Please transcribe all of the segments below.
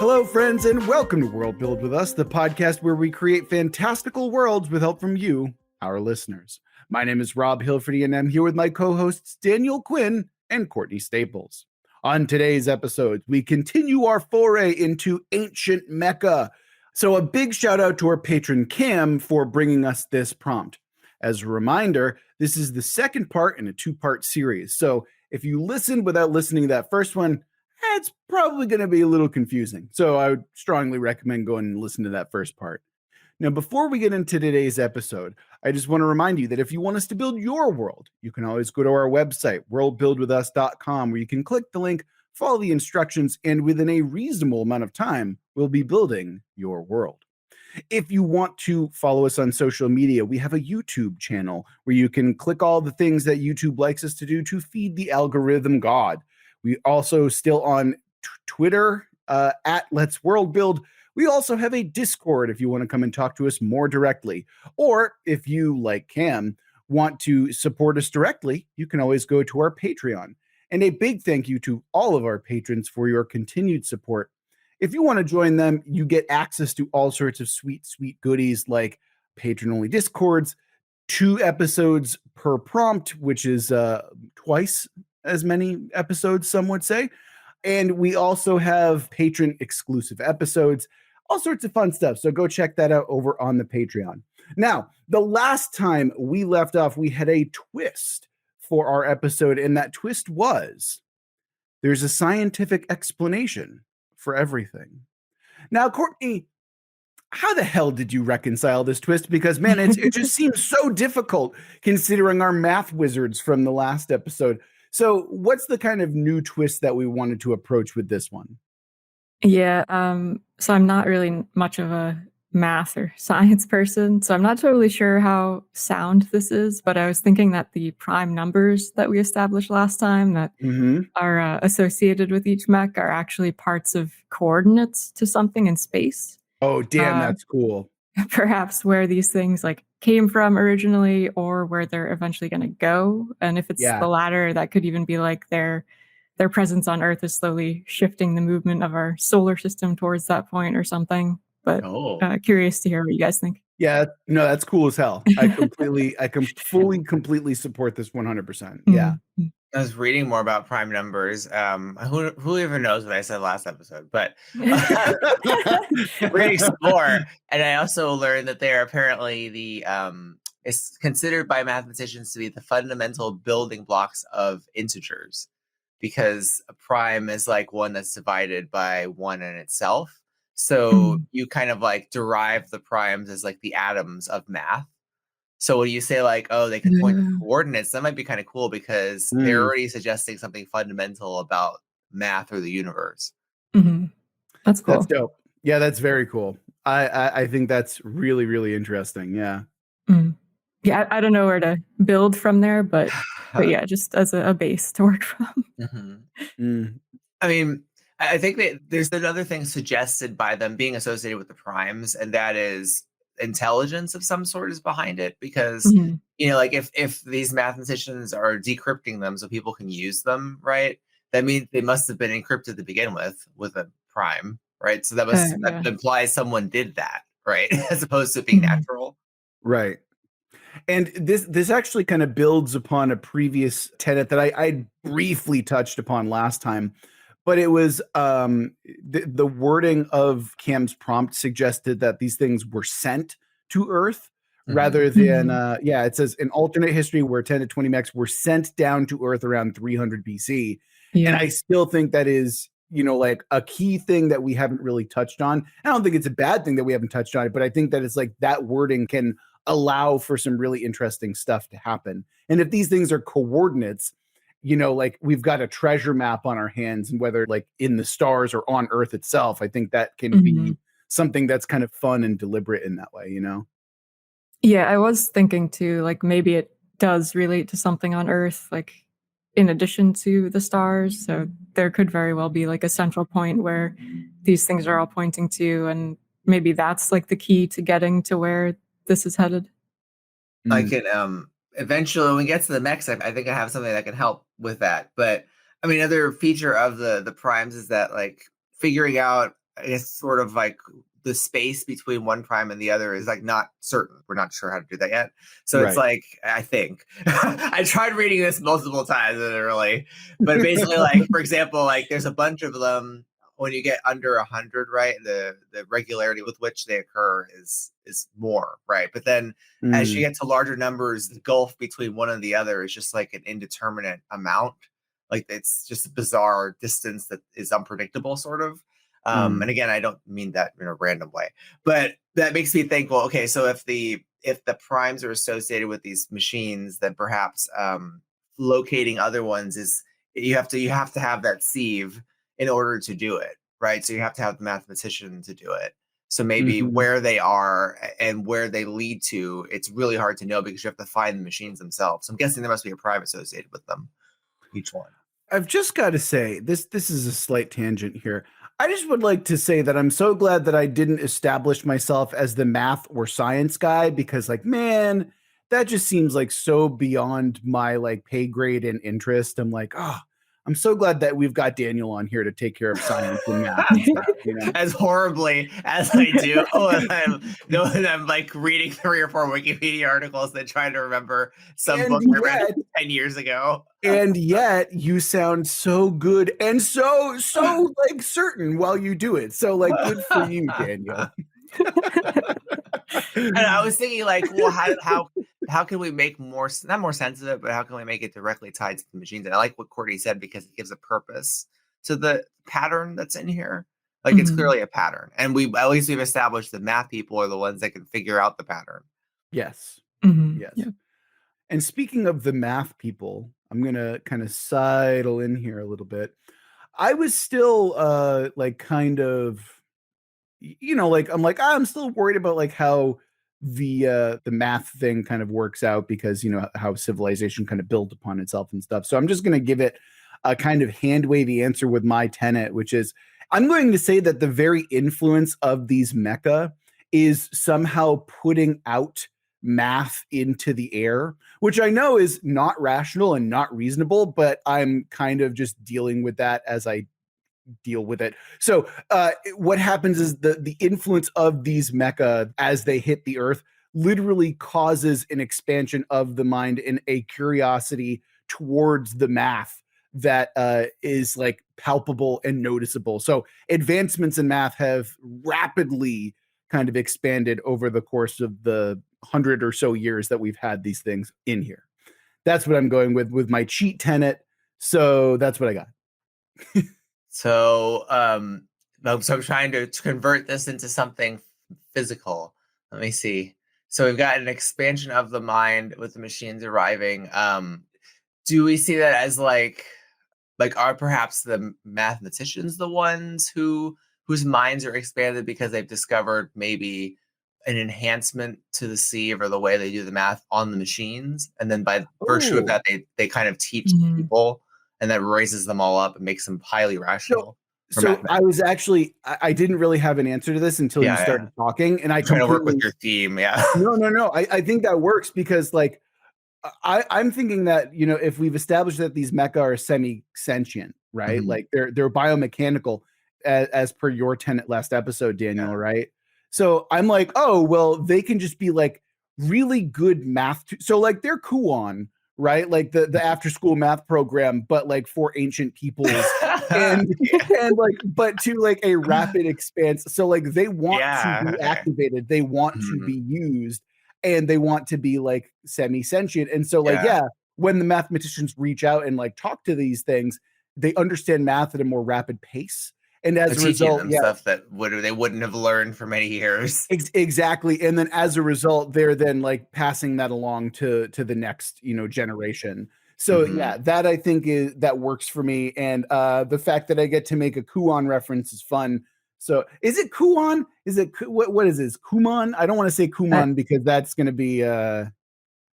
Hello, friends, and welcome to Worldbuild with Us, the podcast where we create fantastical worlds with help from you, our listeners. My name is Rob Hilferty, and I'm here with my co-hosts Daniel Quinn and Courtney Staples. On today's episode, we continue our foray into ancient Mecha. So a big shout out to our patron Cam for bringing us this prompt. As a reminder, this is the second part in a two-part series. So if you listened without listening to that first one, it's probably going to be a little confusing. So I would strongly recommend going and listen to that first part. Now, before we get into today's episode, I just want to remind you that if you want us to build your world, you can always go to our website, worldbuildwithus.com, where you can click the link, follow the instructions, and within a reasonable amount of time, we'll be building your world. If you want to follow us on social media, we have a YouTube channel where you can click all the things that YouTube likes us to do to feed the algorithm god. We also still on Twitter at Let's Worldbuild. We also have a Discord if you want to come and talk to us more directly. Or if you, like Cam, want to support us directly, you can always go to our Patreon. And a big thank you to all of our patrons for your continued support. If you want to join them, you get access to all sorts of sweet, sweet goodies like patron-only Discords, 2 episodes per prompt, which is twice as many episodes, some would say. And we also have patron exclusive episodes, all sorts of fun stuff. So go check that out over on the Patreon. Now, the last time we left off, we had a twist for our episode. And that twist was there's a scientific explanation for everything. Now, Courtney, how the hell did you reconcile this twist? Because, man, it just seems so difficult considering our math wizards from the last episode. So what's the kind of new twist that we wanted to approach with this one? Yeah, so I'm not really much of a math or science person, so I'm not totally sure how sound this is, but I was thinking that the prime numbers that we established last time that are associated with each mech are actually parts of coordinates to something in space. Oh, damn, that's cool. Perhaps where these things like came from originally or where they're eventually going to go. And if it's the latter, that could even be like their presence on Earth is slowly shifting the movement of our solar system towards that point or something. But curious to hear what you guys think. Yeah, no, that's cool as hell. I completely support this 100%. Yeah. I was reading more about prime numbers. Who even knows what I said last episode, but reading some more. And I also learned that they're apparently it's considered by mathematicians to be the fundamental building blocks of integers, because a prime is like one that's divided by 1 in itself. So you kind of like derive the primes as like the atoms of math. So when you say like, oh, they can point to coordinates, that might be kind of cool because they're already suggesting something fundamental about math or the universe. That's cool. That's dope. Yeah, that's very cool. I think that's really, really interesting. Yeah. Yeah, I don't know where to build from there, but yeah, just as a base to work from. I mean, I think that there's another thing suggested by them being associated with the primes, and that is intelligence of some sort is behind it, because you know, like if these mathematicians are decrypting them so people can use them, right, that means they must have been encrypted to begin with a prime, right? So that implies someone did that, right? As opposed to it being natural, right? And this actually kind of builds upon a previous tenet that I briefly touched upon last time. But it was the wording of Cam's prompt suggested that these things were sent to Earth rather than, it says an alternate history where 10 to 20 mechs were sent down to Earth around 300 BC. Yeah. And I still think that is, you know, like a key thing that we haven't really touched on. I don't think it's a bad thing that we haven't touched on it, but I think that it's like that wording can allow for some really interesting stuff to happen. And if these things are coordinates, you know, like we've got a treasure map on our hands, and whether like in the stars or on Earth itself, I think that can be something that's kind of fun and deliberate in that way, you know? Yeah, I was thinking too, like maybe it does relate to something on Earth, like in addition to the stars. So there could very well be like a central point where these things are all pointing to, and maybe that's like the key to getting to where this is headed. I can eventually, when we get to the mechs, I think I have something that can help with that. But I mean, another feature of the primes is that like figuring out I guess sort of like the space between one prime and the other is like not certain. We're not sure how to do that yet. So it's Right. like, I think I tried reading this multiple times and really, but basically like, for example, like there's a bunch of them when you get under 100, right? The regularity with which they occur is more, right? But then as you get to larger numbers, the gulf between one and the other is just like an indeterminate amount. Like it's just a bizarre distance that is unpredictable, sort of. And again, I don't mean that in a random way, but that makes me think, well, okay, so if the primes are associated with these machines, then perhaps locating other ones is you have to have that sieve in order to do it, right? So you have to have the mathematician to do it. So maybe where they are and where they lead to, it's really hard to know because you have to find the machines themselves. So I'm guessing there must be a prime associated with them, each one. I've just got to say, this is a slight tangent here. I just would like to say that I'm so glad that I didn't establish myself as the math or science guy, because like, man, that just seems like so beyond my like pay grade and interest. I'm like, oh, I'm so glad that we've got Daniel on here to take care of science and math and stuff, you know? As horribly as I do when I'm like reading 3 or 4 Wikipedia articles that try to remember some book I read 10 years ago. And yet you sound so good and so like certain while you do it. So like, good for you, Daniel. And I was thinking like, well, how can we make not more sensitive, but how can we make it directly tied to the machines? And I like what Courtney said because it gives a purpose to the pattern that's in here. Like it's clearly a pattern, and at least we've established the math people are the ones that can figure out the pattern. Yes. Yes. Yeah. And speaking of the math people, I'm gonna kind of sidle in here a little bit. I was still like kind of, you know, like I'm still worried about like how the math thing kind of works out, because you know how civilization kind of built upon itself and stuff. So I'm just gonna give it a kind of hand wavy answer with my tenet, which is I'm going to say that the very influence of these mecha is somehow putting out math into the air, which I know is not rational and not reasonable, but I'm kind of just dealing with that as I deal with it. So what happens is the influence of these mecha as they hit the earth literally causes an expansion of the mind and a curiosity towards the math that is like palpable and noticeable. So advancements in math have rapidly kind of expanded over the course of the 100 or so years that we've had these things in here. That's what I'm going with my cheat tenet. So that's what I got. So I'm trying to convert this into something physical. Let me see. So we've got an expansion of the mind with the machines arriving. Do we see that as like are perhaps the mathematicians the ones whose minds are expanded because they've discovered maybe an enhancement to the sieve or the way they do the math on the machines, and then by virtue of that they kind of teach people, and that raises them all up and makes them highly rational. So I was actually, I didn't really have an answer to this until you started talking, and I trying to work with your theme. Yeah. No. I think that works because like, I'm thinking that, you know, if we've established that these mecha are semi-sentient, right? Like they're biomechanical as per your tenet last episode, Daniel, right? So I'm like, oh, well, they can just be like really good math. So like they're Kuon, right? Like the after school math program, but like for ancient peoples and like, but to like a rapid expanse. So like they want to be activated. They want to be used, and they want to be like semi-sentient. And so like, when the mathematicians reach out and like talk to these things, they understand math at a more rapid pace. And as a result, stuff that they wouldn't have learned for many years. Exactly. And then as a result, they're then like passing that along to the next, you know, generation. So that I think that works for me. And the fact that I get to make a Kuon reference is fun. So is it Kuon? Is it what is this? Kuman? I don't want to say Kuman because that's going to be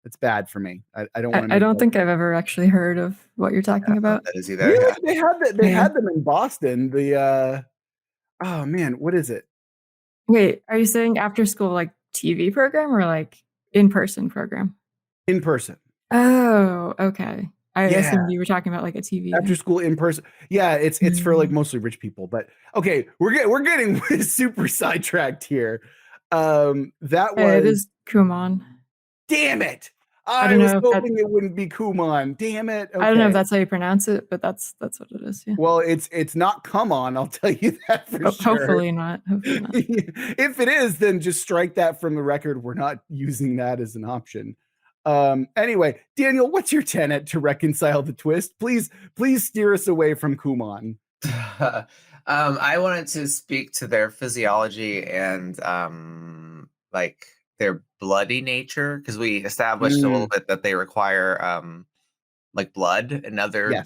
it's bad for me. I don't want to. I don't think I've ever actually heard of what you're talking about. That is either. Really? They had them in Boston. The oh man, what is it? Wait, are you saying after school like TV program or like in-person program? In person. Oh, okay. I Yeah. assumed you were talking about like a TV. After school in person. Yeah, it's for like mostly rich people. But okay, we're getting super sidetracked here. That Hey, it was is Kumon. damn it. I I don't was know if hoping it wouldn't be Kumon. Damn it. Okay. I don't know if that's how you pronounce it, but that's what it is. Yeah. Well, it's not come on, I'll tell you that for sure. Hopefully not. Hopefully not. If it is, then just strike that from the record. We're not using that as an option. Anyway, Daniel, what's your tenet to reconcile the twist? Please steer us away from Kumon. I wanted to speak to their physiology and like their bloody nature, because we established a little bit that they require like blood and other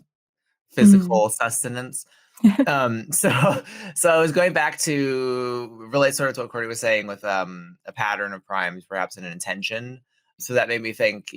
physical sustenance. So I was going back to relate sort of to what Cordy was saying with a pattern of primes, perhaps an intention. So that made me think,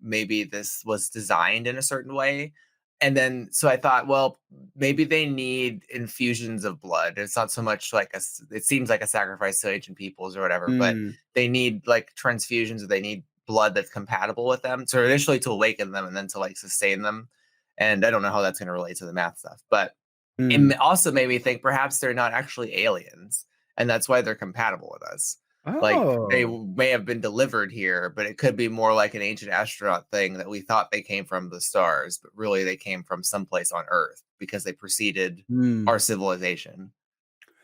maybe this was designed in a certain way. And then, so I thought, well, maybe they need infusions of blood. It's not so much like it seems like a sacrifice to ancient peoples or whatever, but they need like transfusions, or they need blood that's compatible with them. So initially to awaken them and then to like sustain them. And I don't know how that's going to relate to the math stuff, but it also made me think perhaps they're not actually aliens, and that's why they're compatible with us. Like they may have been delivered here, but it could be more like an ancient astronaut thing that we thought they came from the stars, but really they came from someplace on Earth because they preceded our civilization.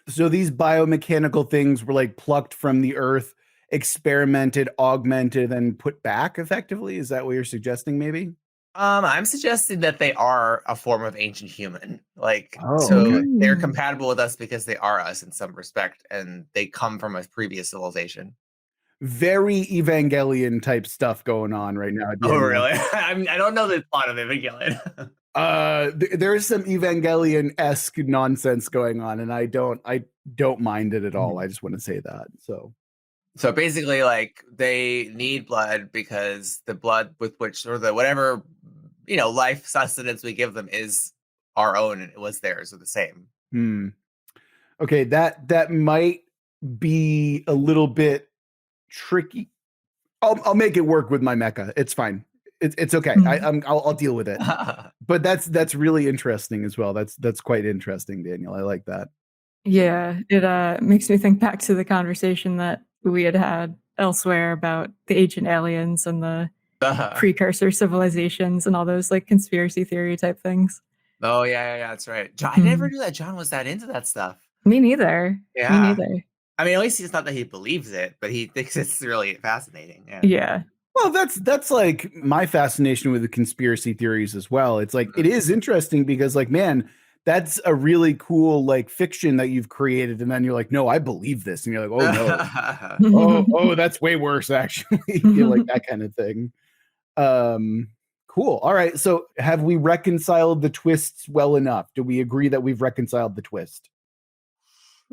So these biomechanical things were like plucked from the Earth, experimented, augmented, and put back effectively. Is that what you're suggesting, maybe? I'm suggesting that they are a form of ancient human. They're compatible with us because they are us in some respect, and they come from a previous civilization. Very Evangelion type stuff going on right now. Oh, really? I don't know the plot of Evangelion. There is some Evangelion-esque nonsense going on, and I don't mind it at all. I just want to say that. So basically, like, they need blood because the blood with which, or the whatever, life sustenance we give them is our own, and it was theirs, or the same. Okay, that might be a little bit tricky. I'll make it work with my mecha. It's fine. It's okay. I'll deal with it. But that's really interesting as well. That's quite interesting, Daniel. I like that. Yeah, it makes me think back to the conversation that we had elsewhere about the ancient aliens and the precursor civilizations and all those like conspiracy theory type things. Oh yeah, that's right. John, I never knew that John was that into that stuff. Me neither. Yeah. Me neither. I mean, at least it's not that he believes it, but he thinks it's really fascinating. Yeah. Well, that's like my fascination with the conspiracy theories as well. It's like it is interesting because, like, man, that's a really cool like fiction that you've created, and then you're like, no, I believe this, and you're like, oh no, oh, that's way worse actually. Like that kind of thing. Cool. All right. So have we reconciled the twists well enough? Do we agree that we've reconciled the twist?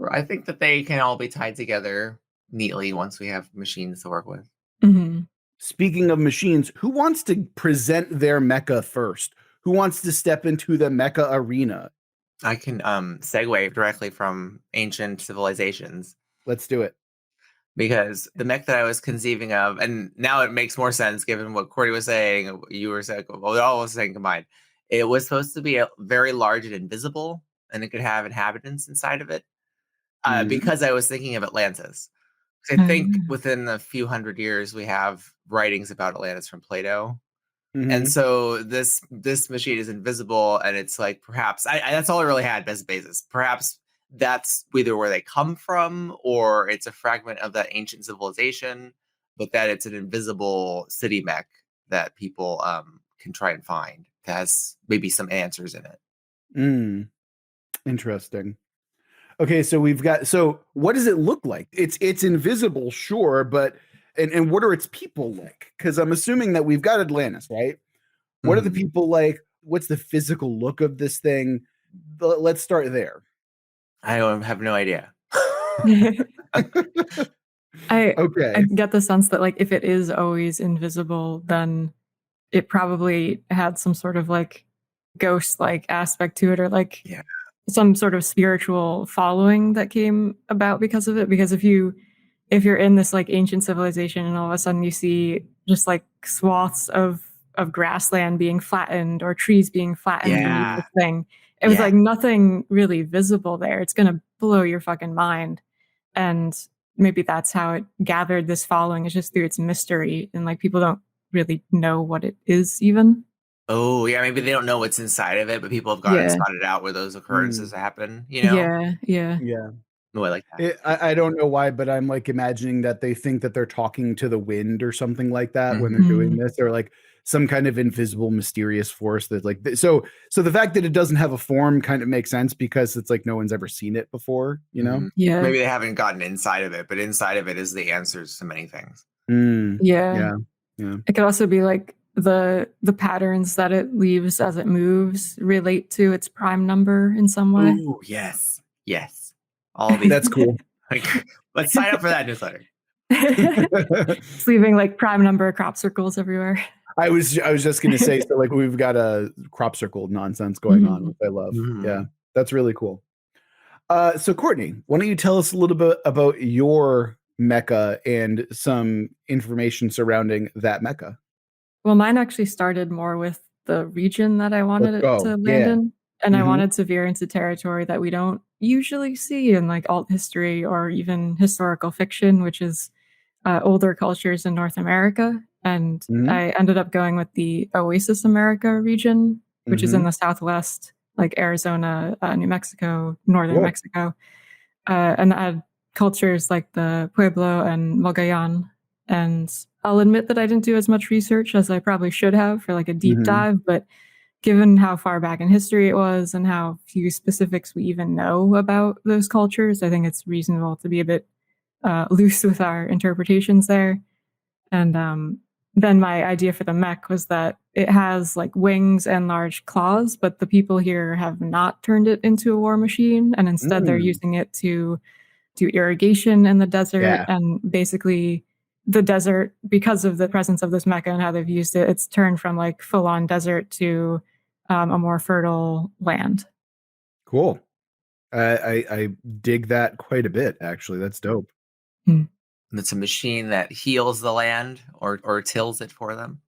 I think that they can all be tied together neatly once we have machines to work with. Speaking of machines, who wants to present their mecha first? Who wants to step into the mecha arena? I can segue directly from ancient civilizations. Let's do it. Because the mech that I was conceiving of, and now it makes more sense given what Cordy was saying, you were saying, well, we all was saying combined. It was supposed to be very large and invisible, and it could have inhabitants inside of it. Because I was thinking of Atlantis. I think within a few hundred years, we have writings about Atlantis from Plato. And so this machine is invisible, and it's like perhaps that's all I really had as a basis. Perhaps that's either where they come from, or it's a fragment of that ancient civilization, but that it's an invisible city mech that people can try and find that has maybe some answers in it. Interesting. Okay, so what does it look like? It's invisible, sure, but and what are its people like? Because I'm assuming that we've got Atlantis, right? What are the people like? What's the physical look of this thing? Let's start there. I have no idea. I get the sense that like if it is always invisible, then it probably had some sort of like ghost-like aspect to it, or like some sort of spiritual following that came about because of it. Because if you're in this like ancient civilization and all of a sudden you see just like swaths of of grassland being flattened or trees being flattened beneath Yeah. this thing. It was Yeah. like nothing really visible there. It's gonna blow your fucking mind. And maybe that's how it gathered this following, is just through its mystery, and like people don't really know what it is even. Oh, yeah, maybe they don't know what's inside of it, but people have gone and Yeah. spotted out where those occurrences happen, you know? Yeah, yeah. Yeah. Oh, I like that. I don't know why, but I'm like imagining that they think that they're talking to the wind or something like that when they're doing Mhm. this. They're like some kind of invisible, mysterious force that's like so. So the fact that it doesn't have a form kind of makes sense because it's like no one's ever seen it before, you know? Mhm. Yeah. Maybe they haven't gotten inside of it, but inside of it is the answers to many things. Yeah. Yeah. Yeah. It could also be like the patterns that it leaves as it moves relate to it's prime number in some way. Ooh, yes. Yes. All these. That's cool. Like, let's sign up for that newsletter. It's leaving like prime number crop circles everywhere. I was just gonna say, so like we've got a crop circle nonsense going on, which I love. Yeah, that's really cool. So Courtney, why don't you tell us a little bit about your mecha and some information surrounding that mecha? Well, mine actually started more with the region that I wanted Let's it go. to land Yeah. in. And I Mhm. wanted to veer into territory that we don't usually see in like alt history or even historical fiction, which is older cultures in North America. And Mhm. I ended up going with the Oasis America region, which is in Mhm. the Southwest, like Arizona, New Mexico, Northern Cool. Mexico. And I had cultures like the Pueblo and Mogollon. And I'll admit that I didn't do as much research as I probably should have for like a deep Mhm. dive, but given how far back in history it was and how few specifics we even know about those cultures, I think it's reasonable to be a bit loose with our interpretations there. And then my idea for the mech was that it has like wings and large claws, but the people here have not turned it into a war machine, and instead they're Mm. using it to do irrigation in the desert. Yeah. And basically, the desert, because of the presence of this mecha and how they've used it, it's turned from like full on desert to a more fertile land. Cool. I dig that quite a bit, actually. That's dope. Hmm. It's a machine that heals the land or tills it for them.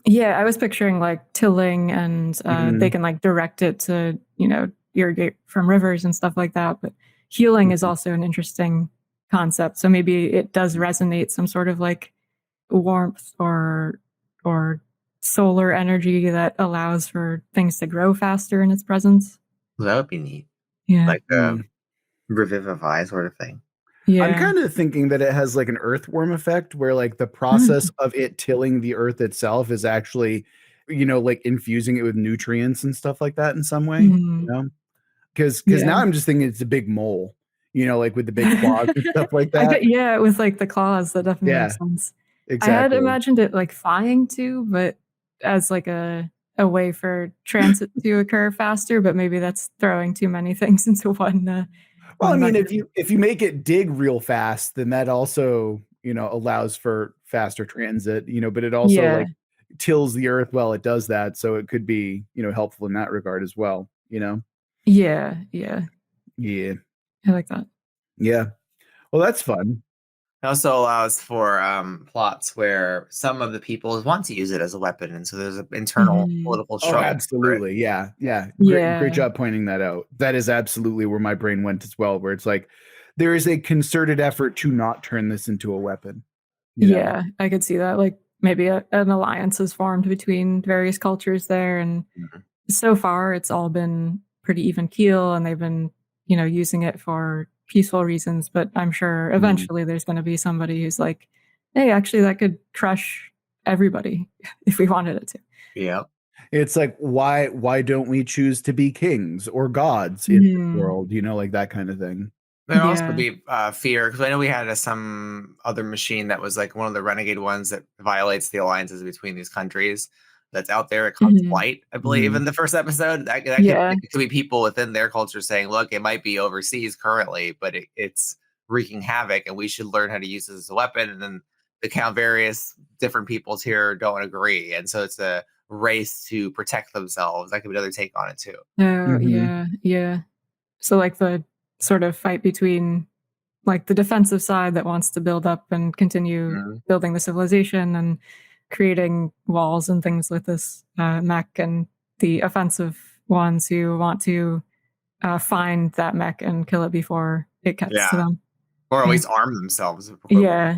Yeah, I was picturing like tilling, and they Mhm. can like direct it to, irrigate from rivers and stuff like that. But healing is Mhm. also an interesting concept. So maybe it does resonate some sort of like warmth or solar energy that allows for things to grow faster in its presence. Well, that would be neat. Yeah. Like Mm. revivify sort of thing. I'm Yeah. kind of thinking that it has like an earthworm effect where like the process of it tilling the earth itself is actually, like infusing it with nutrients and stuff like that in some way, Mhm. Because now Yeah. I'm just thinking it's a big mole, like with the big claws and stuff like I that. bet, yeah, with like the claws, that definitely Yeah, makes sense. I had exactly. imagined it like flying too, but as like a way for transit to occur faster, but maybe that's throwing too many things into Well, I one mean, bucket. if you make it dig real fast, then that also, allows for faster transit, but it also Yeah. like tills the earth while it does that, so it could be, helpful in that regard as well. Yeah. Yeah. Yeah. I like that. Yeah. Well, that's fun. It also allows for plots where some of the people want to use it as a weapon, and so there's an internal Mhm. political Oh, struggle for it. absolutely. Yeah. Yeah. Great Yeah. job pointing that out. That is absolutely where my brain went as well, where it's like there is a concerted effort to not turn this into a weapon, you know? Yeah, I could see that. Like maybe an alliance is formed between various cultures there, and Mhm. so far it's all been pretty even keel, and they've been, using it for peaceful reasons. But I'm sure Mm. eventually there's going to be somebody who's like, "Hey, actually, that could crush everybody if we wanted it to." Yeah. It's like, why don't we choose to be kings or gods in this Mhm. world, like that kind of thing. There'll also Yeah. be fear because I know we had some other machine that was like one of the renegade ones that violates the alliances between these countries. That's out there. It called Mhm. Flight, I believe, Mhm. in the first episode. That could, Yeah. it could be people within their culture saying, "Look, it might be overseas currently, but it's wreaking havoc, and we should learn how to use this as a weapon." And then various different peoples here don't agree, and so it's a race to protect themselves. That could be another take on it too. Oh, Mhm. yeah. Yeah. So like the sort of fight between like the defensive side that wants to build up and continue Mhm. building the civilization, and creating walls and things with this mech, and the offensive ones who want to find that mech and kill it before it gets to them. Or at least arm themselves. Yeah.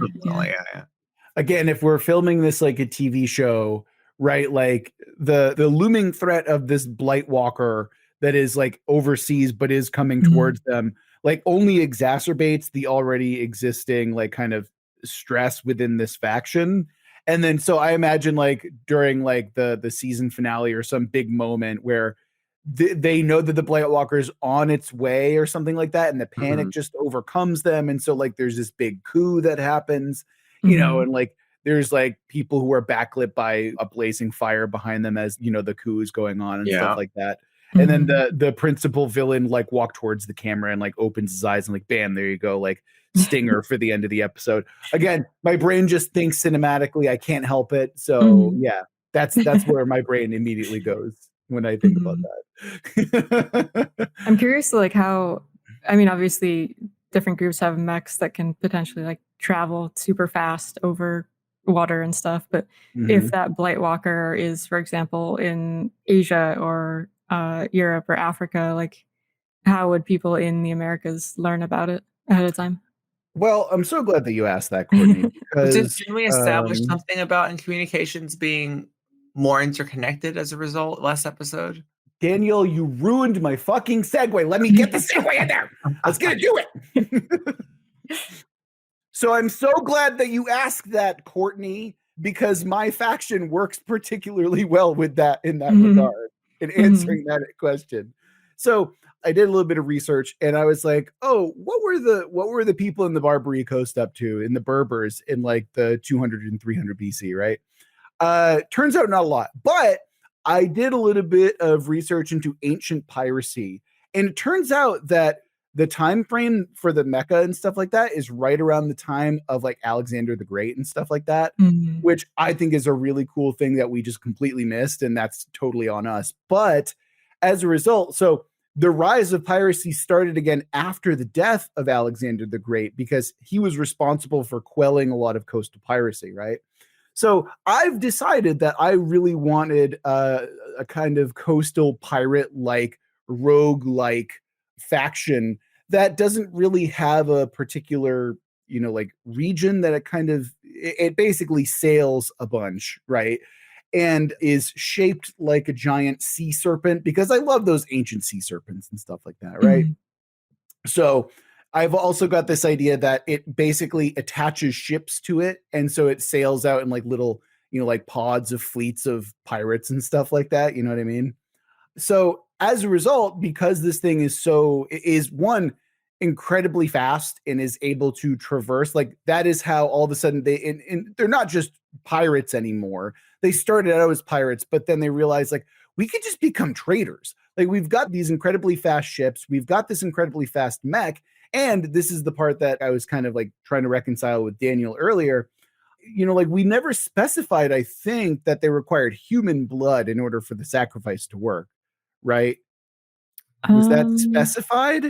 Again, if we're filming this like a TV show, right? Like the looming threat of this Blightwalker that is like overseas but is coming towards them, like only exacerbates the already existing like kind of stress within this faction. And then so I imagine like during like the season finale or some big moment where they know that the Blightwalker is on its way or something like that, and the panic just overcomes them, and so like there's this big coup that happens, you know, and like there's like people who are backlit by a blazing fire behind them as, you know, the coup is going on and stuff like that. And then the principal villain like walk towards the camera and like opens his eyes and like, bam, there you go, like stinger for the end of the episode. Again, my brain just thinks cinematically. I can't help it. So yeah, that's where my brain immediately goes when I think about that. I'm curious, like how, I mean, obviously different groups have mechs that can potentially like travel super fast over water and stuff. But if that Blightwalker is, for example, in Asia or Europe or Africa, like how would people in the Americas learn about it ahead of time? Well, I'm so glad that you asked that, Courtney. Because didn't we establish something about in communications being more interconnected as a result last episode? Daniel, you ruined my fucking segue. Let me get the segue in there. I was going to do it. So I'm so glad that you asked that, Courtney, because my faction works particularly well with that in that regard, in answering that question. So I did a little bit of research and I was like, oh, what were the people in the Barbary Coast up to, in the Berbers in like the 200 and 300 BC, right? Turns out not a lot, but I did a little bit of research into ancient piracy, and it turns out that the time frame for the Mecha and stuff like that is right around the time of like Alexander the Great and stuff like that, which I think is a really cool thing that we just completely missed, and that's totally on us. But as a result, so the rise of piracy started again after the death of Alexander the Great, because he was responsible for quelling a lot of coastal piracy, right? So I've decided that I really wanted a kind of coastal pirate-like, rogue-like faction that doesn't really have a particular, you know, like region that it basically sails a bunch, right? And is shaped like a giant sea serpent, because I love those ancient sea serpents and stuff like that, right? So I've also got this idea that it basically attaches ships to it, and so it sails out in like little, you know, like pods of fleets of pirates and stuff like that. You know what I mean? So as a result, because this thing is one, incredibly fast and is able to traverse, like that is how all of a sudden they're not just pirates anymore. They started out as pirates, but then they realized like we could just become traders. Like we've got these incredibly fast ships, we've got this incredibly fast mech, and this is the part that I was kind of like trying to reconcile with Daniel earlier. You know, like we never specified, I think, that they required human blood in order for the sacrifice to work, right? Was that specified?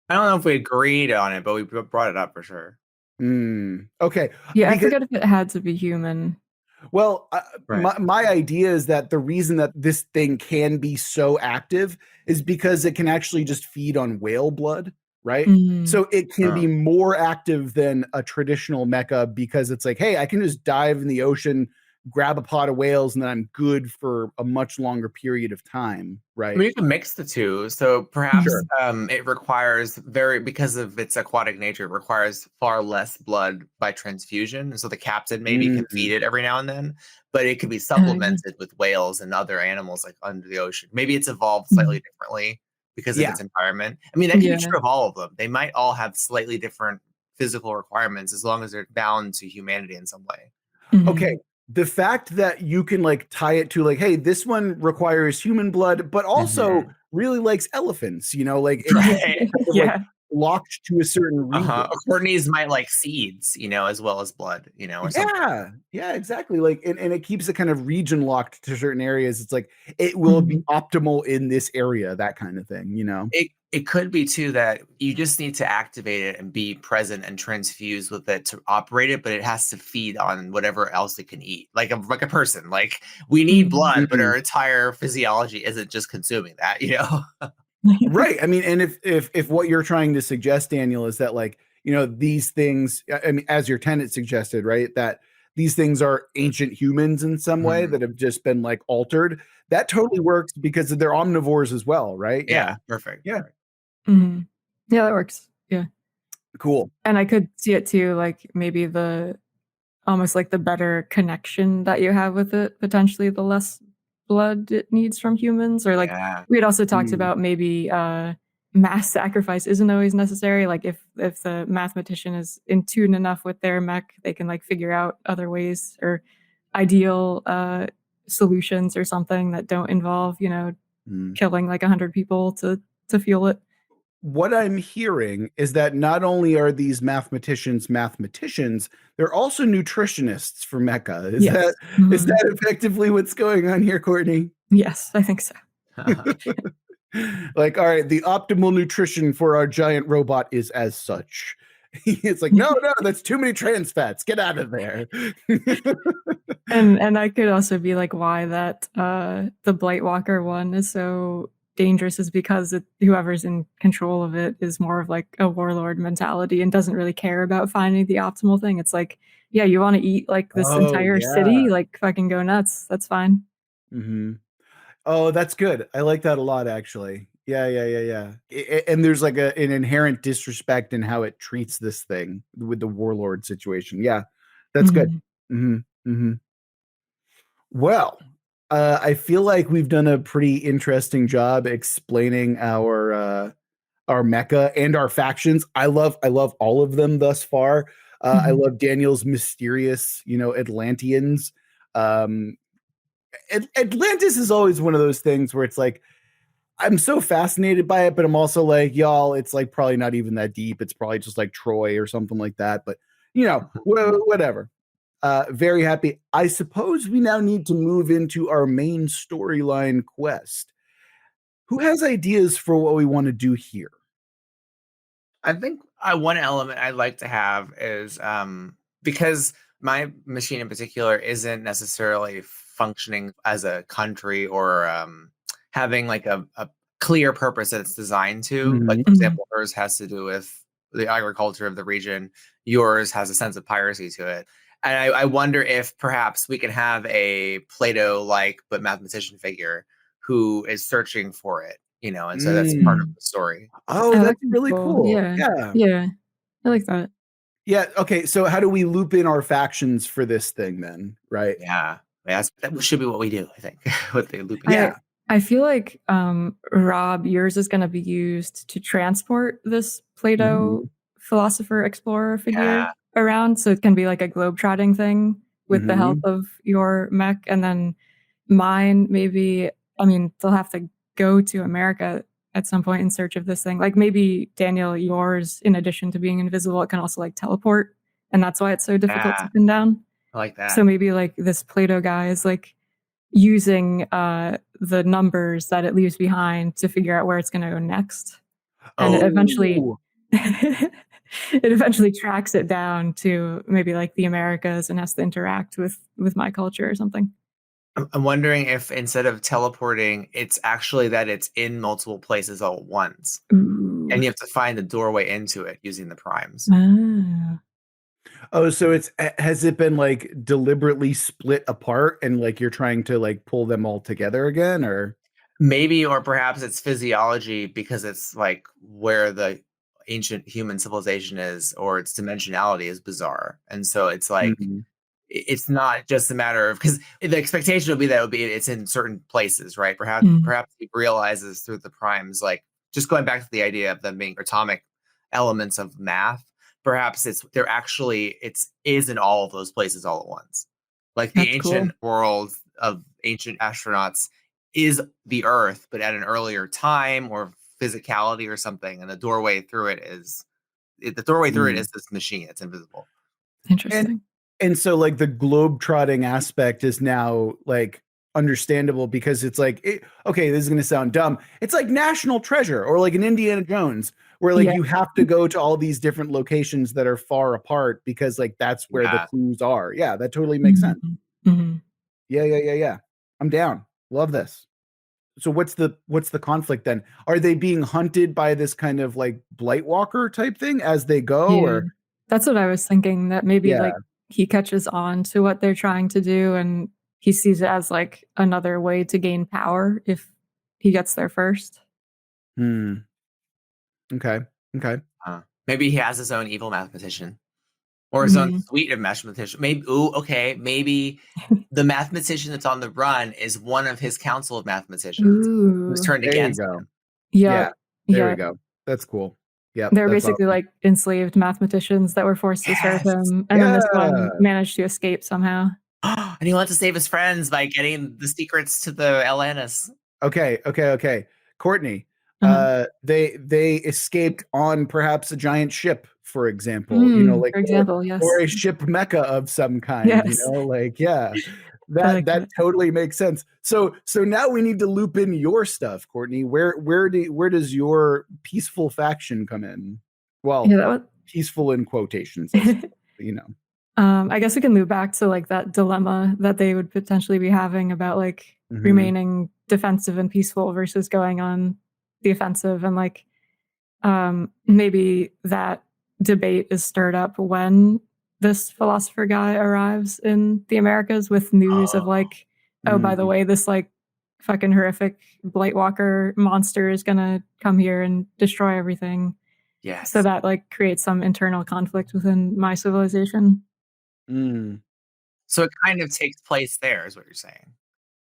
I don't know if we agreed on it, but we brought it up for sure. Okay. Yeah, I forget if it had to be human. Well, my idea is that the reason that this thing can be so active is because it can actually just feed on whale blood, right? So it can be more active than a traditional mecha, because it's like, hey, I can just dive in the ocean, grab a pot of whales, and then I'm good for a much longer period of time, right? I mean, you can mix the two. So perhaps it requires because of its aquatic nature, it requires far less blood by transfusion. And so the captain maybe can feed it every now and then, but it could be supplemented with whales and other animals like under the ocean. Maybe it's evolved slightly differently because of its environment. I mean, that can be true of all of them. They might all have slightly different physical requirements as long as they're bound to humanity in some way. Okay. The fact that you can like tie it to like, hey, this one requires human blood, but also really likes elephants, you know, like it locked to a certain region. Courtney's might like seeds, as well as blood, or something. Yeah, exactly. Like, and it keeps it kind of region locked to certain areas. It's like it will be optimal in this area, that kind of thing, It could be too that you just need to activate it and be present and transfuse with it to operate it, but it has to feed on whatever else it can eat, like a person. Like we need blood, but our entire physiology isn't just consuming that, Right. I mean, and if what you're trying to suggest, Daniel, is that like, these things, I mean, as your tenant suggested, right, that these things are ancient humans in some way that have just been like altered, that totally works because they're omnivores as well, right? Yeah. Perfect. Yeah. Yeah, that works. Yeah. Cool. And I could see it too, like maybe almost like the better connection that you have with it, potentially the less blood it needs from humans. Or like we had also talked about maybe mass sacrifice isn't always necessary. Like if the mathematician is in tune enough with their mech, they can like figure out other ways or ideal solutions or something that don't involve, killing like 100 people to fuel it. What I'm hearing is that not only are these mathematicians, they're also nutritionists for Mecha. Is that effectively what's going on here, Courtney? Yes, I think so. Like, all right, the optimal nutrition for our giant robot is as such. It's like, no, that's too many trans fats. Get out of there. And I could also be like, why that the Blightwalker one is so dangerous is because whoever's in control of it is more of like a warlord mentality and doesn't really care about finding the optimal thing. It's like, yeah, you want to eat like this entire city, like fucking go nuts. That's fine. Oh, that's good. I like that a lot, actually. Yeah. And there's like an inherent disrespect in how it treats this thing with the warlord situation. Yeah, that's good. Well, I feel like we've done a pretty interesting job explaining our mecha and our factions. I love all of them thus far. I love Daniel's mysterious, Atlanteans. Atlantis is always one of those things where it's like I'm so fascinated by it, but I'm also like, y'all, it's like probably not even that deep. It's probably just like Troy or something like that. But whatever. Very happy. I suppose we now need to move into our main storyline quest. Who has ideas for what we want to do here? I think one element I'd like to have is because my machine in particular isn't necessarily functioning as a country or having like a clear purpose that it's designed to. Like, for example, hers has to do with the agriculture of the region. Yours has a sense of piracy to it. And I wonder if perhaps we can have a Plato-like but mathematician figure who is searching for it, and so that's part of the story. Oh, that's really cool. Yeah. I like that. Yeah. Okay. So how do we loop in our factions for this thing then? Right. Yeah. That should be what we do, I think, with the looping. Yeah. I feel like, Rob, yours is going to be used to transport this Plato philosopher explorer figure around. So it can be like a globetrotting thing with the help of your mech. And then mine, maybe, I mean, they'll have to go to America at some point in search of this thing. Like maybe, Daniel, yours, in addition to being invisible, it can also like teleport. And that's why it's so difficult to pin down. I like that. So maybe like this Plato guy is like using the numbers that it leaves behind to figure out where it's going to go next. And it eventually tracks it down to maybe like the Americas and has to interact with my culture or something. I'm wondering if instead of teleporting, it's actually that it's in multiple places all at once. Ooh. And you have to find the doorway into it using the primes. Oh, so has it been like deliberately split apart and like you're trying to like pull them all together again, or maybe, or perhaps it's physiology because it's like where the ancient human civilization is, or its dimensionality is bizarre. And so it's like, it's not just a matter of, because the expectation would be that it's in certain places, right? Perhaps he realizes through the primes, like just going back to the idea of them being atomic elements of math, perhaps it's in all of those places all at once. Like the ancient world of ancient astronauts is the Earth, but at an earlier time or physicality or something, and the doorway through it is this machine. It's invisible. Interesting. And so like the globetrotting aspect is now like understandable because it's like, okay, this is going to sound dumb. It's like National Treasure or like an Indiana Jones where like you have to go to all these different locations that are far apart because like that's where the clues are. Yeah, that totally makes sense. Mm-hmm. Yeah. I'm down. Love this. So what's the conflict then? Are they being hunted by this kind of like Blightwalker type thing as they go? Yeah. Or that's what I was thinking, that maybe like he catches on to what they're trying to do and he sees it as like another way to gain power if he gets there first. Okay. Maybe he has his own evil mathematician or his own suite of mathematician. Maybe the mathematician that's on the run is one of his council of mathematicians who's turned against him. Yeah. There we go. That's cool. Yeah, they're basically like enslaved mathematicians that were forced to serve him, and then this one managed to escape somehow. And he wants to save his friends by getting the secrets to the Atlantis. Okay. Courtney, they escaped on perhaps a giant ship, for example. For example, yes, or a ship Mecha of some kind. Yes. That totally makes sense. So now we need to loop in your stuff, Courtney. Where does your peaceful faction come in? Well, peaceful in quotations, I guess we can move back to like that dilemma that they would potentially be having about like remaining defensive and peaceful versus going on the offensive, and like maybe that debate is stirred up when this philosopher guy arrives in the Americas with news of like, by the way, this like fucking horrific Blightwalker monster is gonna come here and destroy everything. Yes. So that like creates some internal conflict within my civilization. So it kind of takes place there, is what you're saying.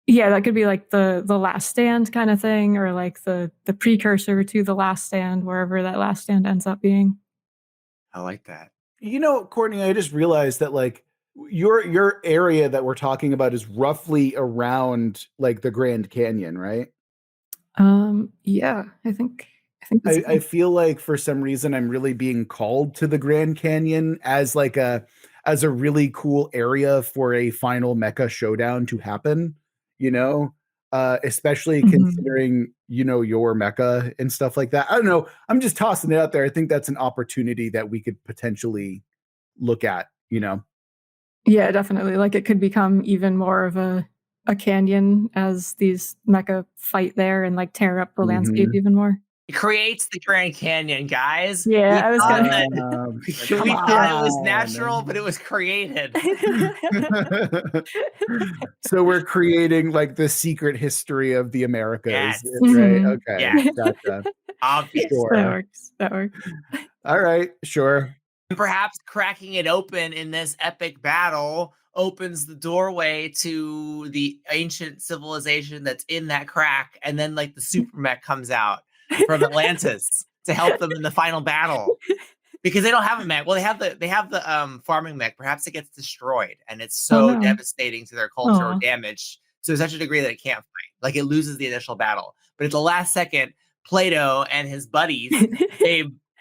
Yeah, that could be like the last stand kind of thing, or like the precursor to the last stand, wherever that last stand ends up being. I like that. Courtney, I just realized that like your area that we're talking about is roughly around like the Grand Canyon, right? Yeah, I think I feel like for some reason I'm really being called to the Grand Canyon as like a really cool area for a final Mecha showdown to happen, especially considering, your Mecha and stuff like that. I don't know. I'm just tossing it out there. I think that's an opportunity that we could potentially look at, Yeah, definitely. Like it could become even more of a canyon as these Mecha fight there and like tear up the landscape even more. It creates the Grand Canyon, guys. Yeah, we thought it was natural, but it was created. So we're creating like the secret history of the Americas, yes. Right? Okay, yeah. Gotcha. Obvious. Sure. That works. All right, sure. Perhaps cracking it open in this epic battle opens the doorway to the ancient civilization that's in that crack, and then like the super mech comes out from Atlantis to help them in the final battle, because they don't have a mech. Well, they have the farming mech. Perhaps it gets destroyed, and it's so devastating to their culture or damaged to such a degree that it can't fight. Like it loses the initial battle, but at the last second, Plato and his buddies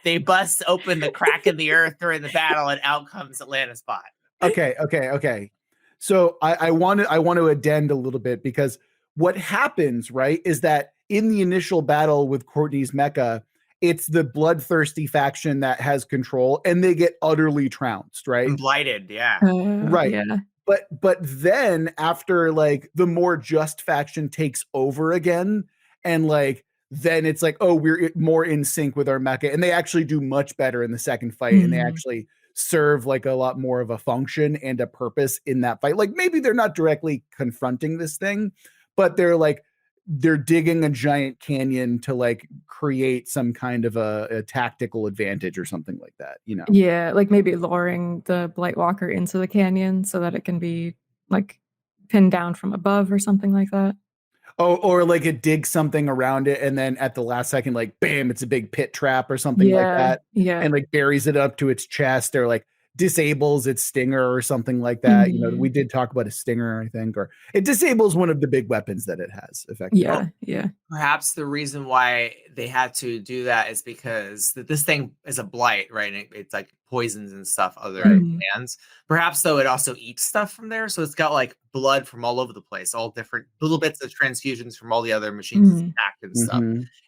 they bust open the crack in the earth during the battle, and out comes Atlantisbot. Okay. So I want to addend a little bit, because what happens, right, is that in the initial battle with Courtney's Mecha, it's the bloodthirsty faction that has control, and they get utterly trounced, right? And blighted, yeah. Right. Yeah. But then after like the more just faction takes over again, and like then it's like, oh, we're more in sync with our Mecha, and they actually do much better in the second fight, and they actually serve like a lot more of a function and a purpose in that fight. Like maybe they're not directly confronting this thing, but they're digging a giant canyon to like create some kind of a tactical advantage or something like that, Yeah, like maybe lowering the Blightwalker into the canyon so that it can be like pinned down from above or something like that. Oh, or like it digs something around it, and then at the last second, like bam, it's a big pit trap or something like that. Yeah. And like buries it up to its chest, or like disables its stinger or something like that. You know, we did talk about a stinger, I think, or it disables one of the big weapons that it has, effectively. Yeah. Perhaps the reason why they had to do that is because this thing is a blight, right? And it's like poisons and stuff other lands. Perhaps though it also eats stuff from there, so it's got like blood from all over the place, all different little bits of transfusions from all the other machines it's attacked and stuff.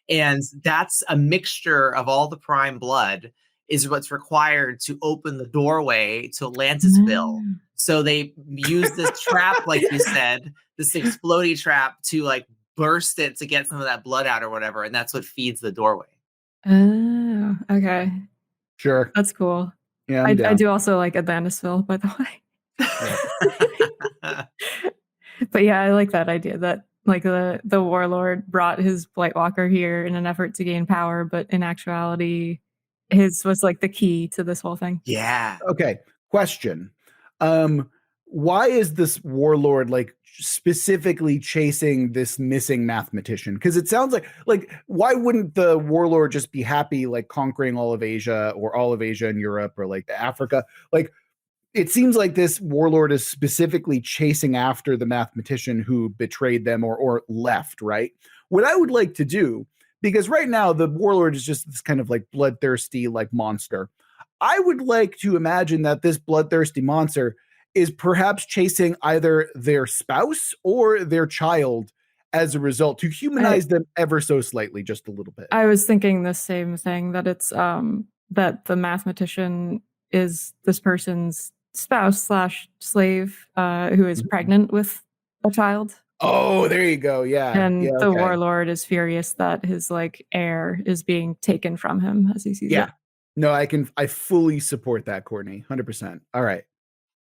And that's a mixture of all the prime blood is what's required to open the doorway to Atlantisville. So they use this trap, like you said, this explodey trap to like burst it to get some of that blood out or whatever, and that's what feeds the doorway. Oh, okay. Sure. That's cool. Yeah, I do also like Atlantisville, by the way. But yeah, I like that idea that like the warlord brought his Blightwalker here in an effort to gain power, but in actuality, his was like the key to this whole thing. Yeah. Okay. Question. Why is this warlord like specifically chasing this missing mathematician? Because it sounds like why wouldn't the warlord just be happy like conquering all of Asia or all of Asia and Europe or like Africa? Like it seems like this warlord is specifically chasing after the mathematician who betrayed them or left, right? What I would like to do, because right now the warlord is just this kind of like bloodthirsty like monster. I would like to imagine that this bloodthirsty monster is perhaps chasing either their spouse or their child as a result to humanize them ever so slightly, just a little bit. I was thinking the same thing, that it's that the mathematician is this person's spouse / slave who is pregnant with a child. Oh, there you go. Yeah. And the warlord is furious that his like heir is being taken from him as he sees it. No, I fully support that, Courtney. 100%. All right.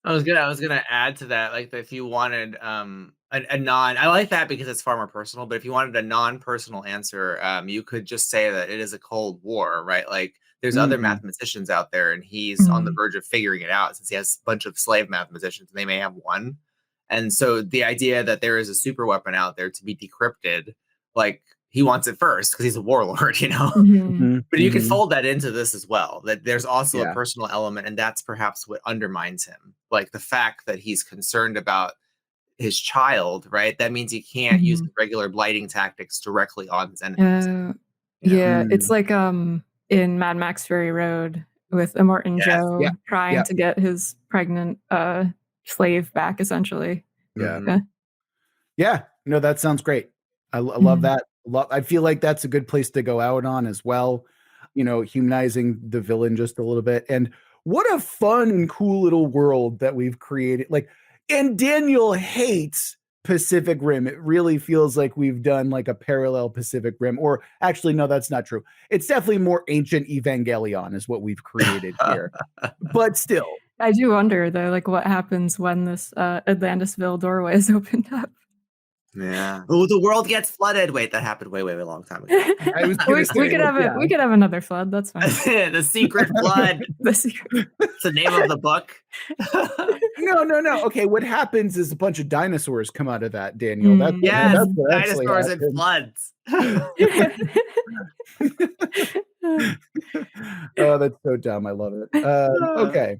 I was gonna add to that, like if you wanted a non, I like that because it's far more personal, but if you wanted a non-personal answer, you could just say that it is a Cold War, right? Like there's other mathematicians out there and he's on the verge of figuring it out since he has a bunch of slave mathematicians and they may have one. And so the idea that there is a super weapon out there to be decrypted, like he wants it first because he's a warlord, you know? But you can fold that into this as well, that there's also a personal element, and that's perhaps what undermines him. Like the fact that he's concerned about his child, right? That means he can't use the regular blighting tactics directly on his enemies. It's like in Mad Max Fury Road with Immortan Joe trying to get his pregnant slave back, essentially. Yeah. No, that sounds great. I love that. I feel like that's a good place to go out on as well. You know, humanizing the villain just a little bit. And what a fun and cool little world that we've created. Like, and Daniel hates Pacific Rim. It really feels like we've done like a parallel Pacific Rim, or actually, no, that's not true. It's definitely more ancient Evangelion is what we've created here. But still, I do wonder though, like what happens when this Atlantisville doorway is opened up. Yeah. Oh, the world gets flooded. Wait, that happened way a long time ago. We could have another flood. That's fine. The secret flood. The secret. It's the name of the book. No. Okay, what happens is a bunch of dinosaurs come out of that, Daniel. That's dinosaurs and floods. Oh, that's so dumb. I love it. Okay.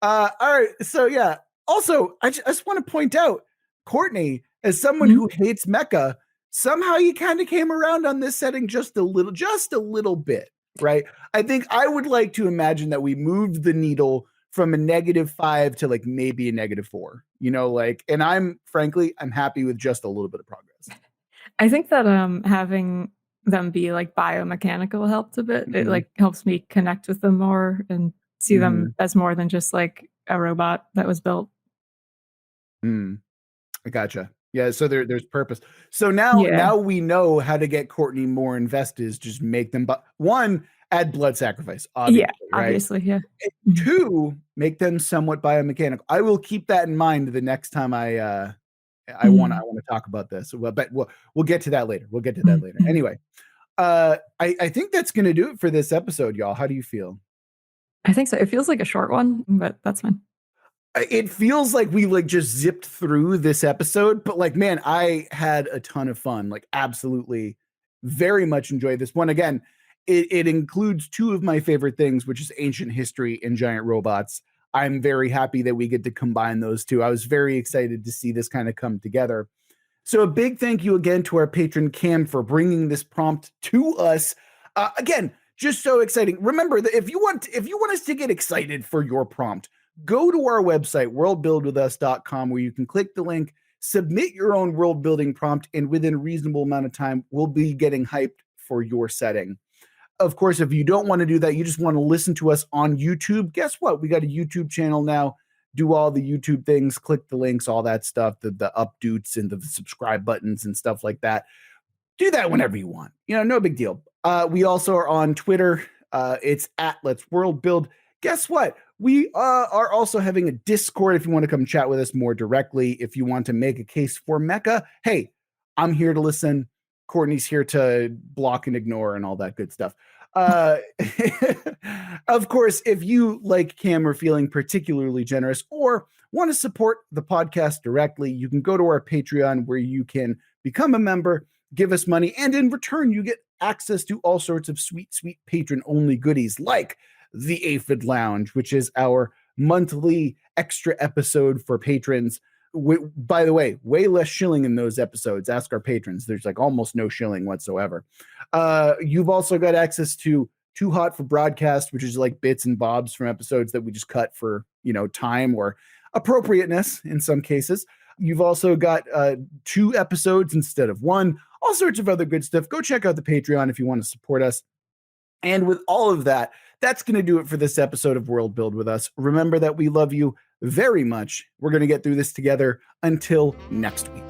All right. So yeah. Also, I just want to point out, Courtney, as someone who hates Mecha, somehow you kind of came around on this setting just a little bit, right? I think I would like to imagine that we moved the needle from a -5 to like maybe a -4, you know, like, and I'm happy with just a little bit of progress. I think that having them be like biomechanical helped a bit. It like helps me connect with them more and see them as more than just like a robot that was built. I gotcha. Yeah, so there's purpose. So now we know how to get Courtney more invested, is just make them add blood sacrifice, obviously, yeah. 2, make them somewhat biomechanical. I will keep that in mind the next time I want to talk about this. But we'll get to that later. Anyway, I think that's going to do it for this episode, y'all. How do you feel? I think so. It feels like a short one, but that's fine. It feels like we like just zipped through this episode, but like, man, I had a ton of fun. Like, absolutely, very much enjoyed this one. Again, it includes 2 of my favorite things, which is ancient history and giant robots. I'm very happy that we get to combine those two. I was very excited to see this kind of come together. So a big thank you again to our patron Cam for bringing this prompt to us. Again, just so exciting. Remember that if you want us to get excited for your prompt, go to our website, worldbuildwithus.com, where you can click the link, submit your own world building prompt, and within a reasonable amount of time, we'll be getting hyped for your setting. Of course, if you don't want to do that, you just want to listen to us on YouTube, guess what? We got a YouTube channel now. Do all the YouTube things, click the links, all that stuff, the updates and the subscribe buttons and stuff like that. Do that whenever you want. No big deal. We also are on Twitter. It's at Let's World Build. Guess what? We are also having a Discord if you want to come chat with us more directly. If you want to make a case for Mecha, hey, I'm here to listen. Courtney's here to block and ignore and all that good stuff. Of course, if you, like Cam, are feeling particularly generous or want to support the podcast directly, you can go to our Patreon where you can become a member, give us money, and in return, you get access to all sorts of sweet, sweet patron-only goodies like the Aphid Lounge, which is our monthly extra episode for patrons. By the way, way less shilling in those episodes. Ask our patrons. There's like almost no shilling whatsoever. You've also got access to Too Hot for Broadcast, which is like bits and bobs from episodes that we just cut for, time or appropriateness in some cases. You've also got 2 episodes instead of 1, all sorts of other good stuff. Go check out the Patreon if you want to support us. And with all of that, that's going to do it for this episode of World Build with us. Remember that we love you very much. We're going to get through this together. Until next week.